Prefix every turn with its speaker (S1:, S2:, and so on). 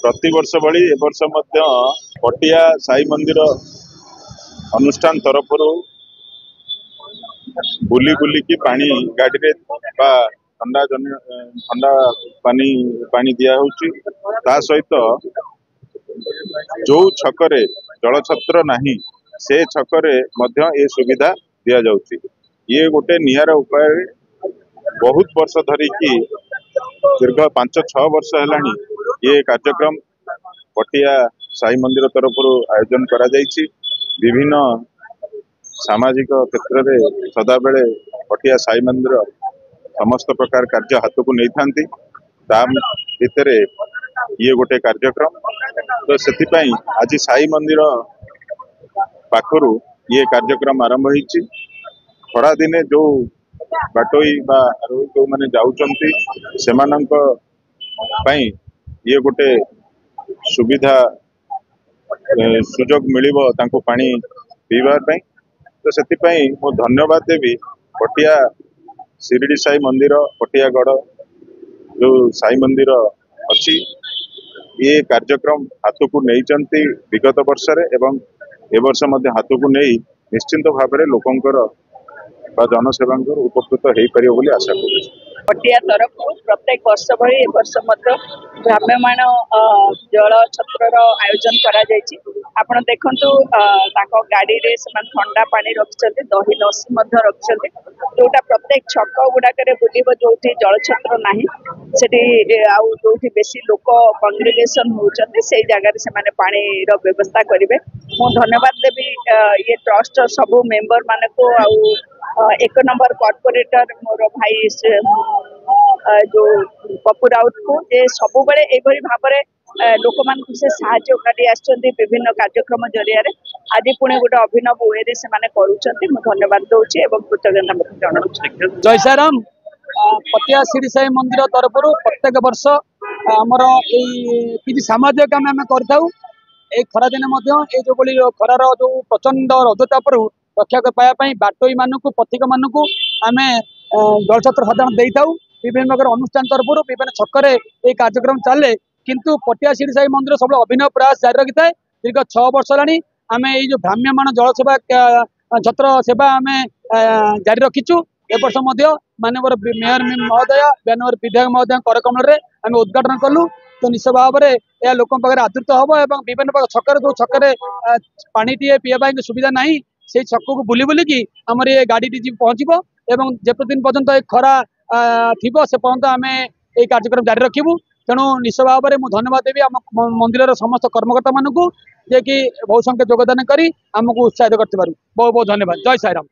S1: प्रतिवर्ष भली ए वर्ष पटिया साई मंदिर अनुष्ठान तरफ बुली बुली की पानी गाड़ी रे ठंडा ठंडा पानी दिया सहित जो छकरे जलछत्र नहीं से छकरे ए सुविधा दिया जाउची। ये गोटे निहार उपाय बहुत वर्ष धरिकी दीर्घ 5-6 वर्ष है ये कार्यक्रम पटिया साई मंदिर तरफ आयोजन करा जाइछि। विभिन्न सामाजिक क्षेत्र में सदा बेले पटिया साई मंदिर समस्त प्रकार कार्य हाथ को नहीं थांती भितर ये गोटे कार्यक्रम तो से आज साई मंदिर पाखर ये कार्यक्रम आरंभ होइछि। खरा दिने जो बाटोई जो माने जाउचंती सेमानंक पई ये गोटे सुविधा सुजोग मिलिबो तांको पानी पीवा पई तो सेति पई मो धन्यवाद देवी पटिया शिरडी साई मंदिर पटियागढ़ जो साई मंदिर अच्छी ये कार्यक्रम हाथ को नहीं विगत वर्ष एवं ए वर्ष हाथ को नहीं निश्चिंत भाव में लोकंकर जनसेवा उपकृत हो पार बोली आशा करूँ।
S2: पटिया तरफ प्रत्येक वर्ष भली ए वर्ष भ्राम्यमाण जल छत्र आयोजन करा जायछि। आपण देखंतु गाड़ी रे समान ठंडा पानी रखिछन्ते दही लस्सी मध्य रखिछन्ते जोटा प्रत्येक छक गुडाक बुलिबो जोठी जल छत्र नाही सेठी आउ जोठी बेसी लोक कांग्रेगेशन होउछन्ते सेई जगह रे समान पानी रो व्यवस्था करिवे। मो धन्यवाद देबी ये ट्रस्ट सबु मेंबर मानको आउ 1 नंबर कॉर्पोरेटर मोर भाई जो पप्पू राउत को ये सब बेले एभली भाव लोक मान से साहाय्य करी आछन्ती विभिन्न कार्यक्रम जरिया रे आज पुणे गोटे अभिनव वे रे से माने करूछन्ती। मैं धन्यवाद दउछि एवं कृतज्ञता जणाउछि।
S3: जय साईराम। पटिया शिरडी साई मंदिर तरफ प्रत्येक वर्ष आमर किसी सामाजिक काम आम करथाउ। ए खरा दिन जो बोली खरार जो प्रचंड रौद्रतापर रक्षा पाया बाटोई मानू पथिक मानू आम जलछत्र साधारण दे था। विभिन्न प्रकार अनुष्ठान तरफ विभिन्न छकरे ये कार्यक्रम चले किंतु पटिया शिरडी साई मंदिर सब अभिनव प्रयास जारी रखी थाए। दीर्घ 6 वर्ष है आम ये भ्राम्यमाण जल सेवा छत्र सेवा आम जारी रखीचु। ए वर्ष माननीय मेयर महोदय माननीय विधायक महोदय करकमल आम उद्घाटन कलु तो निश्चित भाव में यह लोक आदृत हम और विभिन्न प्रकार छकरे जो छकरे पानी टे पीवा सुविधा ना से छक को बुली बुलिकी आमर ये गाड़ी टी पहुँचब एवं जेत दिन पर्यंत खरा थी से पर्यंत आम ये कार्यक्रम जारी रखू। तेणु निश्चित भाव में मुझे धन्यवाद देवी आम मंदिर समस्त कर्मकर्ता मानू जे कि बहुत संख्या योगदान करी आमको उत्साहित करथिबारु बहुत बहुत धन्यवाद। जय साईराम।